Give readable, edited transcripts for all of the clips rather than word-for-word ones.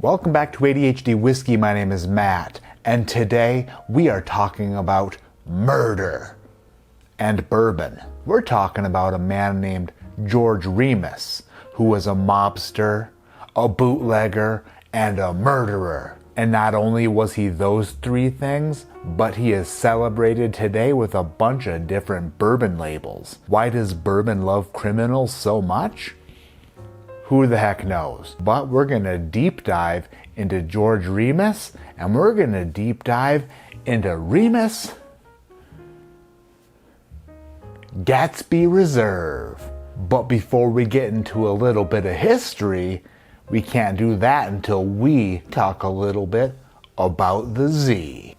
Welcome back to ADHD Whiskey. My name is Matt, and today we are talking about murder and bourbon. We're talking about a man named George Remus, who was a mobster, a bootlegger, and a murderer. And not only was he those three things, but he is celebrated today with a bunch of different bourbon labels. Why does bourbon love criminals so much? Who the heck knows? But we're gonna deep dive into George Remus, and we're gonna deep dive into Remus Gatsby Reserve. But before we get into a little bit of history, we can't do that until we talk a little bit about the Z.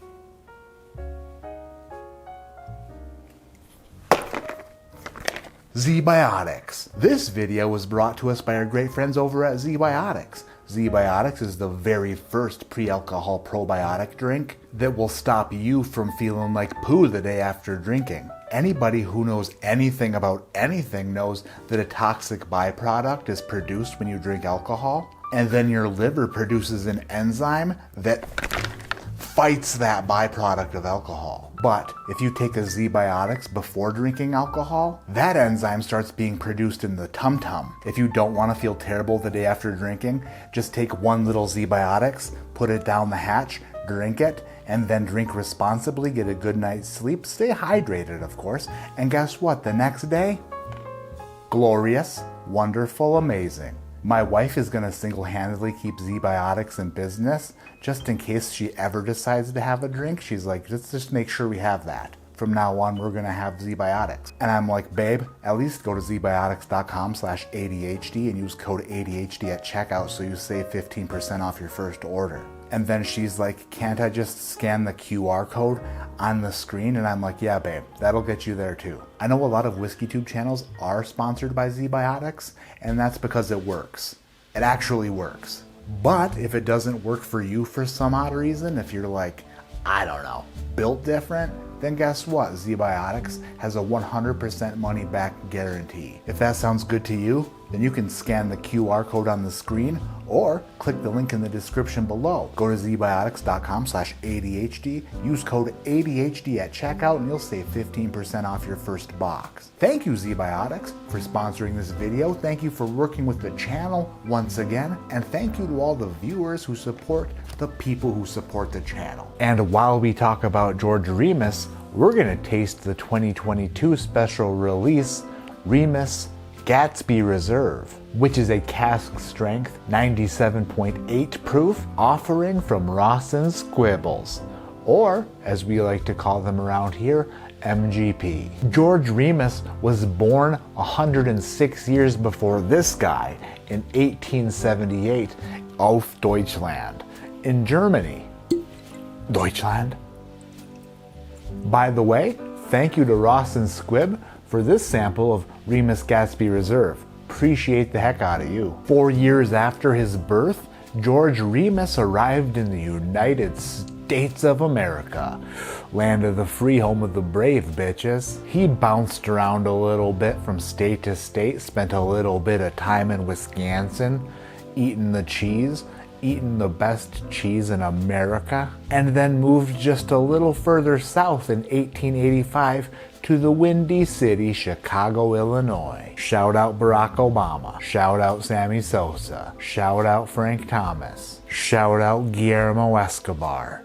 Z-Biotics. This video was brought to us by our great friends over at Z-Biotics. Z-Biotics is the very first pre-alcohol probiotic drink that will stop you from feeling like poo the day after drinking. Anybody who knows anything about anything knows that a toxic byproduct is produced when you drink alcohol, and then your liver produces an enzyme that fights that byproduct of alcohol. But if you take a Z-Biotics before drinking alcohol, that enzyme starts being produced in the tum-tum. If you don't want to feel terrible the day after drinking, just take one little Z-Biotics, put it down the hatch, drink it, and then drink responsibly, get a good night's sleep, stay hydrated of course, and guess what, the next day? Glorious, wonderful, amazing. My wife is going to single-handedly keep Z-Biotics in business just in case she ever decides to have a drink. She's like, let's just make sure we have that. From now on, we're going to have Z-Biotics. And I'm like, babe, at least go to zbiotics.com/ADHD and use code ADHD at checkout so you save 15% off your first order. And then she's like, can't I just scan the QR code on the screen? And I'm like, yeah, babe, that'll get you there too. I know a lot of WhiskeyTube channels are sponsored by Z-Biotics, and that's because it works. It actually works. But if it doesn't work for you for some odd reason, if you're like, I don't know, built different, then guess what? Z-Biotics has a 100% money back guarantee. If that sounds good to you, then you can scan the QR code on the screen or click the link in the description below. Go to zbiotics.com/ADHD, use code ADHD at checkout, and you'll save 15% off your first box. Thank you, Z-Biotics, for sponsoring this video. Thank you for working with the channel once again, and thank you to all the viewers who support the people who support the channel. And while we talk about George Remus, we're gonna taste the 2022 special release, Remus Gatsby Reserve, which is a cask strength 97.8 proof offering from Ross & Squibbles, or as we like to call them around here, MGP. George Remus was born 106 years before this guy in 1878 auf Deutschland in Germany. Deutschland? By the way, thank you to Ross & Squib for this sample of Remus Gatsby Reserve. Appreciate the heck out of you. 4 years after his birth, George Remus arrived in the United States of America, land of the free, home of the brave, bitches. He bounced around a little bit from state to state, spent a little bit of time in Wisconsin, eating the cheese, eating the best cheese in America, and then moved just a little further south in 1885 to the windy city, Chicago, Illinois. Shout out Barack Obama. Shout out Sammy Sosa. Shout out Frank Thomas. Shout out Guillermo Escobar.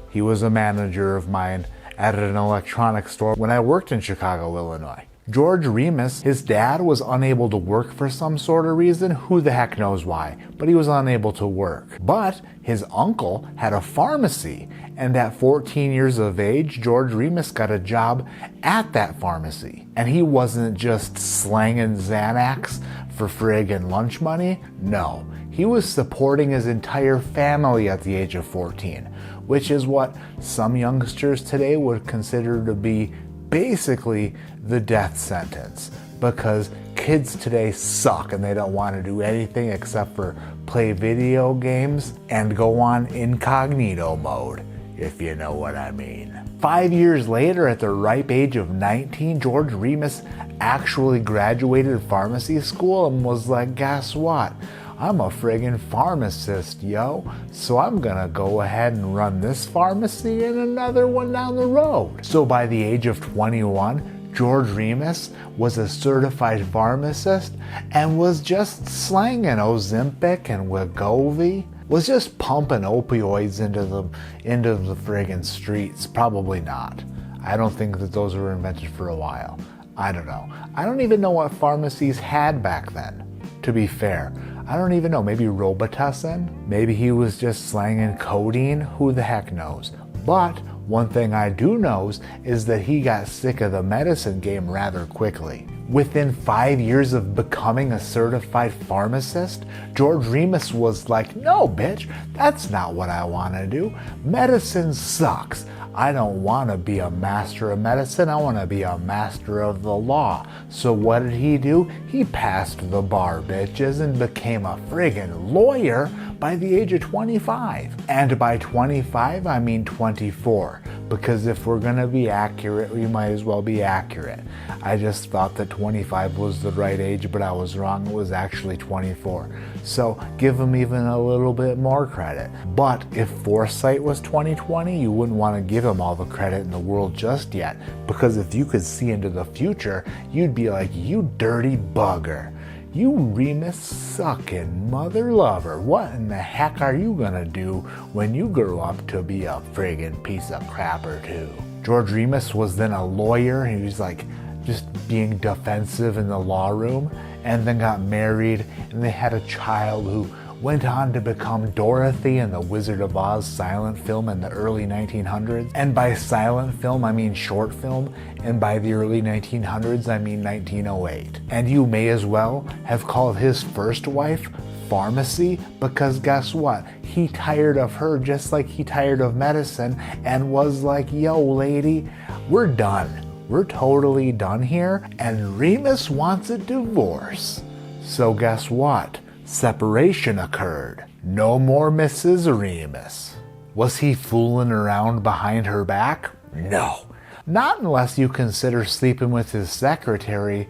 He was a manager of mine at an electronics store when I worked in Chicago, Illinois. George Remus, his dad was unable to work for some sort of reason, who the heck knows why, but he was unable to work. But his uncle had a pharmacy, and at 14 years of age, George Remus got a job at that pharmacy. And he wasn't just slanging Xanax for friggin' lunch money, no. He was supporting his entire family at the age of 14, which is what some youngsters today would consider to be basically the death sentence, because kids today suck and they don't want to do anything except for play video games and go on incognito mode, if you know what I mean. 5 years later, at the ripe age of 19, George Remus actually graduated pharmacy school and was like, guess what? I'm a friggin' pharmacist, yo. So I'm gonna go ahead and run this pharmacy and another one down the road. So by the age of 21, George Remus was a certified pharmacist and was just slanging Ozempic and Wegovy, was just pumping opioids into the friggin' streets. Probably not. I don't think that those were invented for a while. I don't know. I don't even know what pharmacies had back then, to be fair. I don't even know. Maybe Robitussin? Maybe he was just slanging codeine? Who the heck knows? But one thing I do know is that he got sick of the medicine game rather quickly. Within 5 years of becoming a certified pharmacist, George Remus was like, no, bitch, that's not what I want to do. Medicine sucks. I don't want to be a master of medicine. I want to be a master of the law. So what did he do? He passed the bar, bitches, and became a friggin' lawyer by the age of 25. And by 25, I mean 24. Because if we're going to be accurate, we might as well be accurate. I just thought that 25 was the right age, but I was wrong. It was actually 24. So give him even a little bit more credit. But if foresight was 2020, you wouldn't want to give him all the credit in the world just yet. Because if you could see into the future, you'd be like, you dirty bugger. You Remus sucking mother lover. What in the heck are you gonna do when you grow up to be a friggin' piece of crap or two? George Remus was then a lawyer. He was like just being defensive in the law room, and then got married, and they had a child who went on to become Dorothy in the Wizard of Oz silent film in the early 1900s. And by silent film, I mean short film. And by the early 1900s, I mean 1908. And you may as well have called his first wife Pharmacy, because guess what? He tired of her just like he tired of medicine and was like, yo, lady, we're done. We're totally done here. And Remus wants a divorce. So guess what? Separation occurred. No more Mrs. Remus. Was he fooling around behind her back? No. Not unless you consider sleeping with his secretary,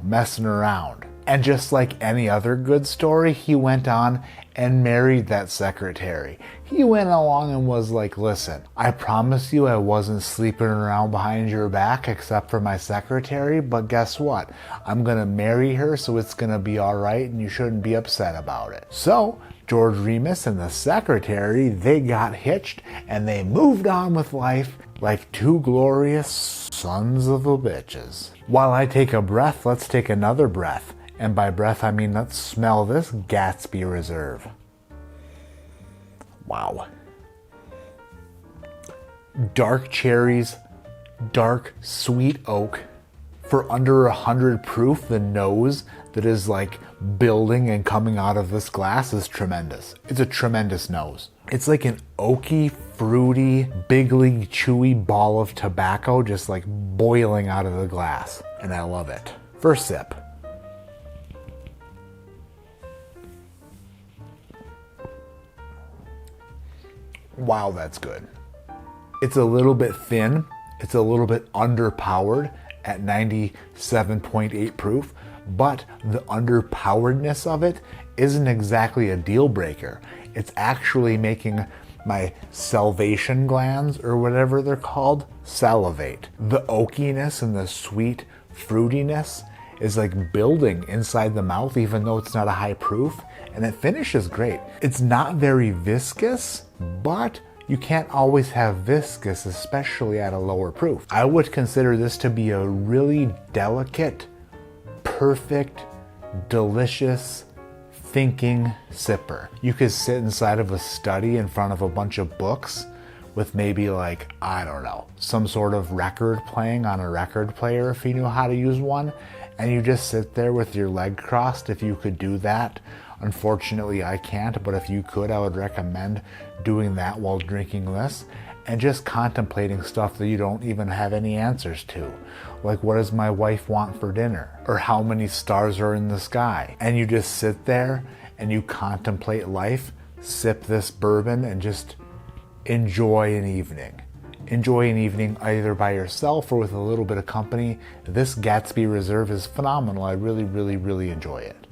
messing around. And just like any other good story, he went on and married that secretary. He went along and was like, listen, I promise you I wasn't sleeping around behind your back except for my secretary, but guess what? I'm gonna marry her, so it's gonna be all right and you shouldn't be upset about it. So George Remus and the secretary, they got hitched and they moved on with life like two glorious sons of a bitches. While I take a breath, let's take another breath. And by breath, I mean let's smell this Gatsby Reserve. Wow. Dark cherries, dark sweet oak. For under 100 proof, the nose that is like building and coming out of this glass is tremendous. It's a tremendous nose. It's like an oaky, fruity, big league chewy ball of tobacco just like boiling out of the glass. And I love it. First sip. Wow, that's good. It's a little bit thin. It's a little bit underpowered at 97.8 proof, but the underpoweredness of it isn't exactly a deal breaker. It's actually making my salivation glands, or whatever they're called, salivate. The oakiness and the sweet fruitiness is like building inside the mouth, even though it's not a high proof, and it finishes great. It's not very viscous, but you can't always have viscous, especially at a lower proof. I would consider this to be a really delicate, perfect, delicious, thinking sipper. You could sit inside of a study in front of a bunch of books with maybe like, I don't know, some sort of record playing on a record player if you knew how to use one, and you just sit there with your leg crossed if you could do that. Unfortunately, I can't, but if you could, I would recommend doing that while drinking this and just contemplating stuff that you don't even have any answers to. Like, what does my wife want for dinner? Or how many stars are in the sky? And you just sit there and you contemplate life, sip this bourbon, and just enjoy an evening. Enjoy an evening either by yourself or with a little bit of company. This Gatsby Reserve is phenomenal. I really, really, really enjoy it.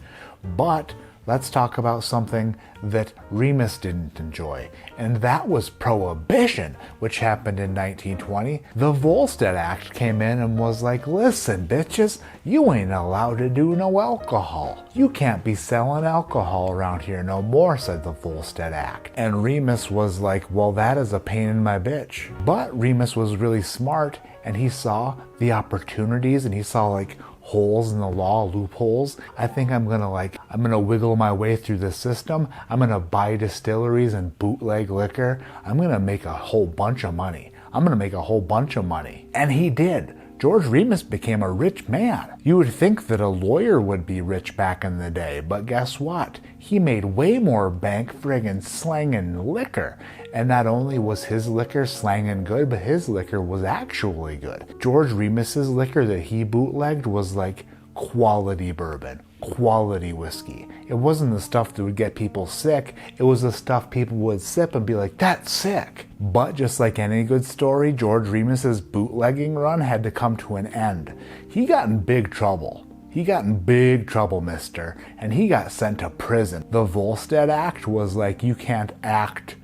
But let's talk about something that Remus didn't enjoy, and that was Prohibition, which happened in 1920. The Volstead Act came in and was like, listen, bitches, you ain't allowed to do no alcohol. You can't be selling alcohol around here no more, said the Volstead Act. And Remus was like, well, that is a pain in my bitch. But Remus was really smart, and he saw the opportunities, and he saw like holes in the law, loopholes. I think I'm gonna wiggle my way through the system. I'm gonna buy distilleries and bootleg liquor. I'm gonna make a whole bunch of money. And he did. George Remus became a rich man. You would think that a lawyer would be rich back in the day, but guess what? He made way more bank friggin' slangin' liquor. And not only was his liquor slangin' good, but his liquor was actually good. George Remus's liquor that he bootlegged was like quality bourbon, quality whiskey. It wasn't the stuff that would get people sick. It was the stuff people would sip and be like, that's sick. But just like any good story, George Remus's bootlegging run had to come to an end. He got in big trouble. Mister, and he got sent to prison. The Volstead Act was like, you can't act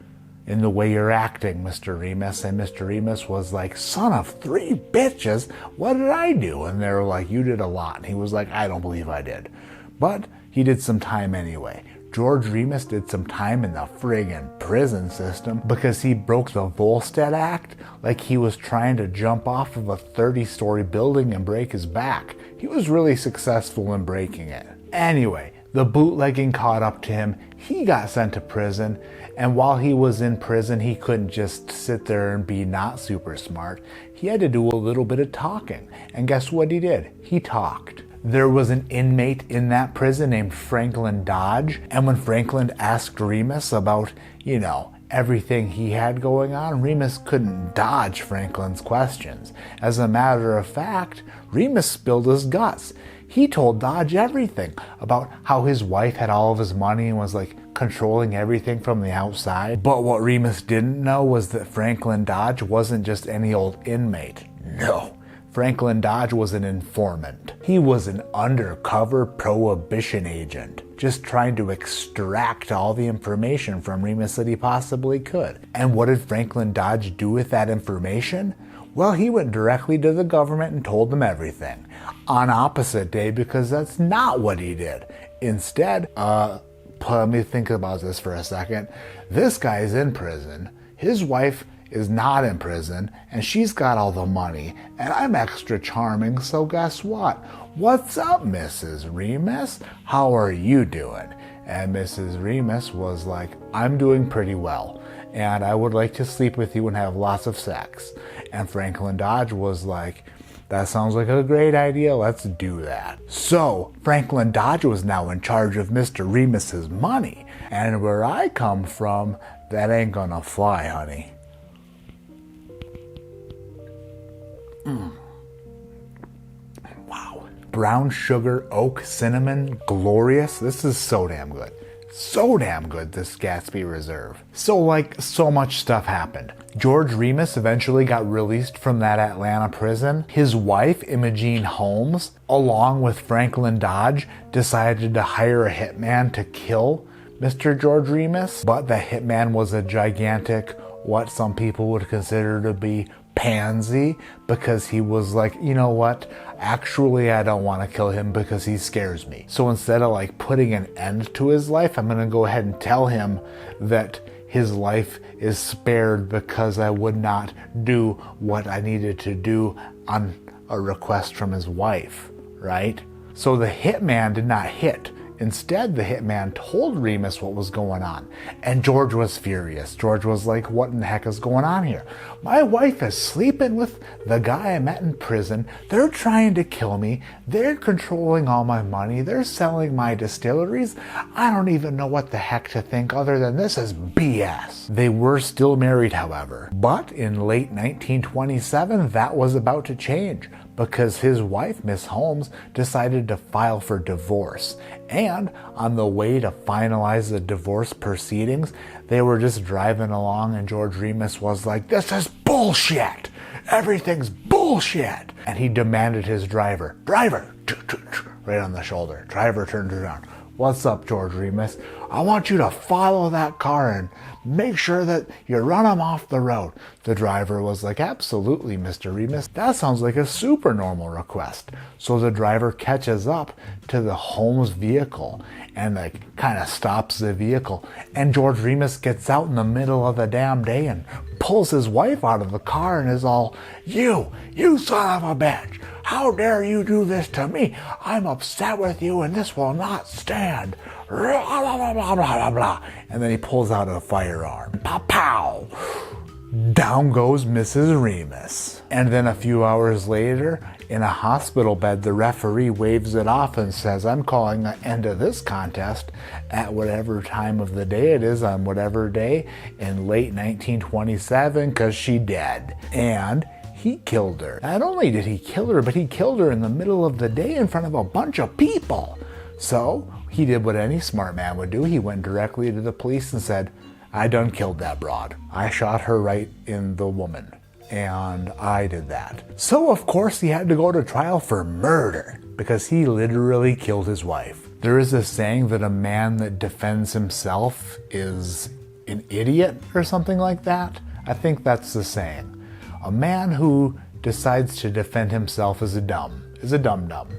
in the way you're acting, Mr. Remus. And Mr. Remus was like, son of three bitches, what did I do? And they were like, you did a lot. And he was like, I don't believe I did. But he did some time anyway. George Remus did some time in the friggin' prison system because he broke the Volstead Act like he was trying to jump off of a 30-story building and break his back. He was really successful in breaking it. Anyway, the bootlegging caught up to him. He got sent to prison, and while he was in prison, he couldn't just sit there and be not super smart. He had to do a little bit of talking. And guess what he did? He talked. There was an inmate in that prison named Franklin Dodge, and when Franklin asked Remus about, everything he had going on, Remus couldn't dodge Franklin's questions. As a matter of fact, Remus spilled his guts. He told Dodge everything about how his wife had all of his money and was like controlling everything from the outside. But what Remus didn't know was that Franklin Dodge wasn't just any old inmate. No. Franklin Dodge was an informant. He was an undercover Prohibition agent, just trying to extract all the information from Remus that he possibly could. And what did Franklin Dodge do with that information? Well, he went directly to the government and told them everything. On opposite day, because that's not what he did. Instead, let me think about this for a second. This guy's in prison. His wife is not in prison, and she's got all the money, and I'm extra charming, so guess what? What's up, Mrs. Remus? How are you doing? And Mrs. Remus was like, I'm doing pretty well, and I would like to sleep with you and have lots of sex. And Franklin Dodge was like, that sounds like a great idea, let's do that. So Franklin Dodge was now in charge of Mr. Remus's money, and where I come from, that ain't gonna fly, honey. Wow. Brown sugar, oak, cinnamon, glorious. This is so damn good. So damn good, this Gatsby Reserve. So much stuff happened. George Remus eventually got released from that Atlanta prison. His wife, Imogene Holmes, along with Franklin Dodge, decided to hire a hitman to kill Mr. George Remus. But the hitman was a gigantic, what some people would consider to be pansy, because he was like, you know what, actually I don't want to kill him because he scares me. So instead of like putting an end to his life, I'm going to go ahead and tell him that his life is spared because I would not do what I needed to do on a request from his wife, right? So the hitman did not hit. Instead, the hitman told Remus what was going on, and George was furious. George was like, what in the heck is going on here? My wife is sleeping with the guy I met in prison. They're trying to kill me. They're controlling all my money. They're selling my distilleries. I don't even know what the heck to think other than this is BS. They were still married, however. But in late 1927, that was about to change, because his wife, Miss Holmes, decided to file for divorce. And on the way to finalize the divorce proceedings, they were just driving along and George Remus was like, this is bullshit! Everything's bullshit! And he demanded his driver, right on the shoulder. Driver turned around. What's up, George Remus? I want you to follow that car and make sure that you run him off the road. The driver was like, absolutely, Mr. Remus. That sounds like a super normal request. So the driver catches up to the Holmes vehicle and like kind of stops the vehicle. And George Remus gets out in the middle of the damn day and pulls his wife out of the car and is all, you son of a bitch. How dare you do this to me? I'm upset with you and this will not stand. Blah, blah, blah, blah, blah. And then he pulls out a firearm. Pow, pow. Down goes Mrs. Remus. And then a few hours later, in a hospital bed, the referee waves it off and says, I'm calling an end to this contest at whatever time of the day it is on whatever day in late 1927 because she dead. And he killed her. Not only did he kill her, but he killed her in the middle of the day in front of a bunch of people. So he did what any smart man would do. He went directly to the police and said, I done killed that broad. I shot her right in the woman. And I did that. So of course he had to go to trial for murder because he literally killed his wife. There is a saying that a man that defends himself is an idiot or something like that. I think that's the saying. A man who decides to defend himself is a dum-dum.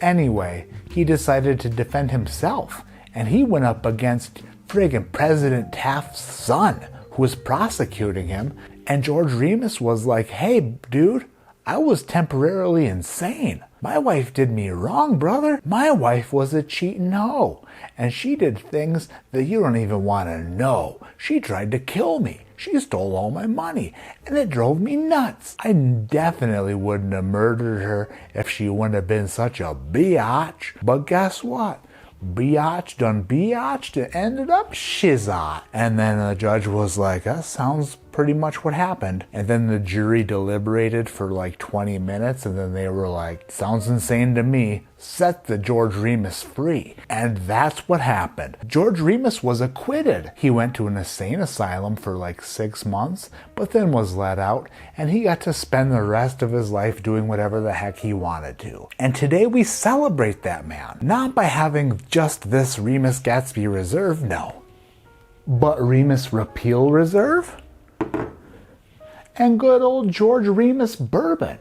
Anyway, he decided to defend himself, and he went up against friggin' President Taft's son, who was prosecuting him, and George Remus was like, hey, dude, I was temporarily insane. My wife did me wrong, brother. My wife was a cheating hoe, and she did things that you don't even want to know. She tried to kill me. She stole all my money, and it drove me nuts. I definitely wouldn't have murdered her if she wouldn't have been such a biatch. But guess what? Biatch done biatched and ended up shizot. And then the judge was like, that sounds pretty much what happened. And then the jury deliberated for like 20 minutes, and then they were like, sounds insane to me. Set the George Remus free. And that's what happened. George Remus was acquitted. He went to an insane asylum for like 6 months, but then was let out, and he got to spend the rest of his life doing whatever the heck he wanted to. And today we celebrate that man. Not by having just this Remus Gatsby Reserve, no. But Remus Repeal Reserve? And good old George Remus Bourbon.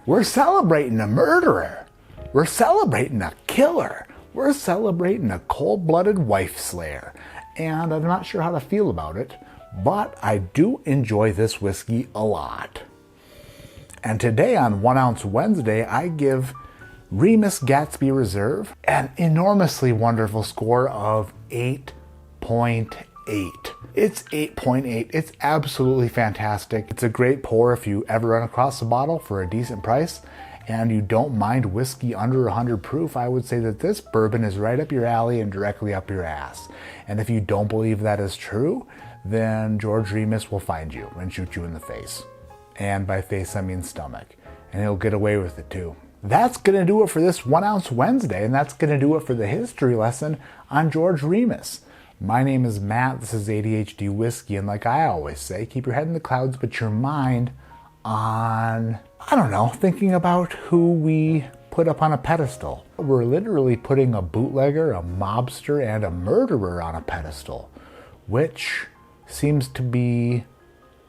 We're celebrating a murderer. We're celebrating a killer. We're celebrating a cold-blooded wife slayer. And I'm not sure how to feel about it, but I do enjoy this whiskey a lot. And today on 1 Ounce Wednesday, I give Remus Gatsby Reserve an enormously wonderful score of 8.8. It's 8.8. It's absolutely fantastic. It's a great pour if you ever run across a bottle for a decent price and you don't mind whiskey under 100 proof. I would say that this bourbon is right up your alley and directly up your ass. And if you don't believe that is true, then George Remus will find you and shoot you in the face. And by face, I mean stomach. And he'll get away with it too. That's going to do it for this 1 Ounce Wednesday, and that's going to do it for the history lesson on George Remus. My name is Matt, this is ADHD Whiskey, and like I always say, keep your head in the clouds, but your mind on, I don't know, thinking about who we put up on a pedestal. We're literally putting a bootlegger, a mobster, and a murderer on a pedestal, which seems to be,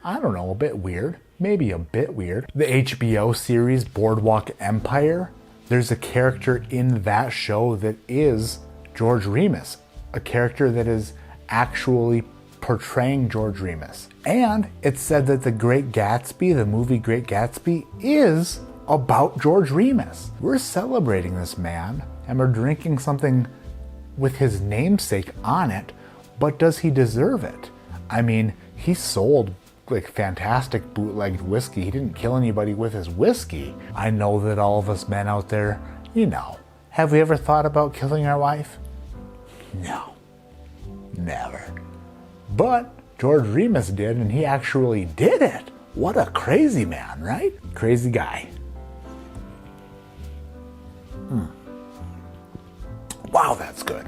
I don't know, a bit weird. Maybe a bit weird. The HBO series Boardwalk Empire, there's a character in that show that is George Remus. A character that is actually portraying George Remus. And it's said that The Great Gatsby, the movie Great Gatsby, is about George Remus. We're celebrating this man, and we're drinking something with his namesake on it, but does he deserve it? I mean, he sold like fantastic bootlegged whiskey. He didn't kill anybody with his whiskey. I know that all of us men out there, you know, have we ever thought about killing our wife? No, never. But George Remus did, and he actually did it. What a crazy man, right? Crazy guy. Wow, that's good.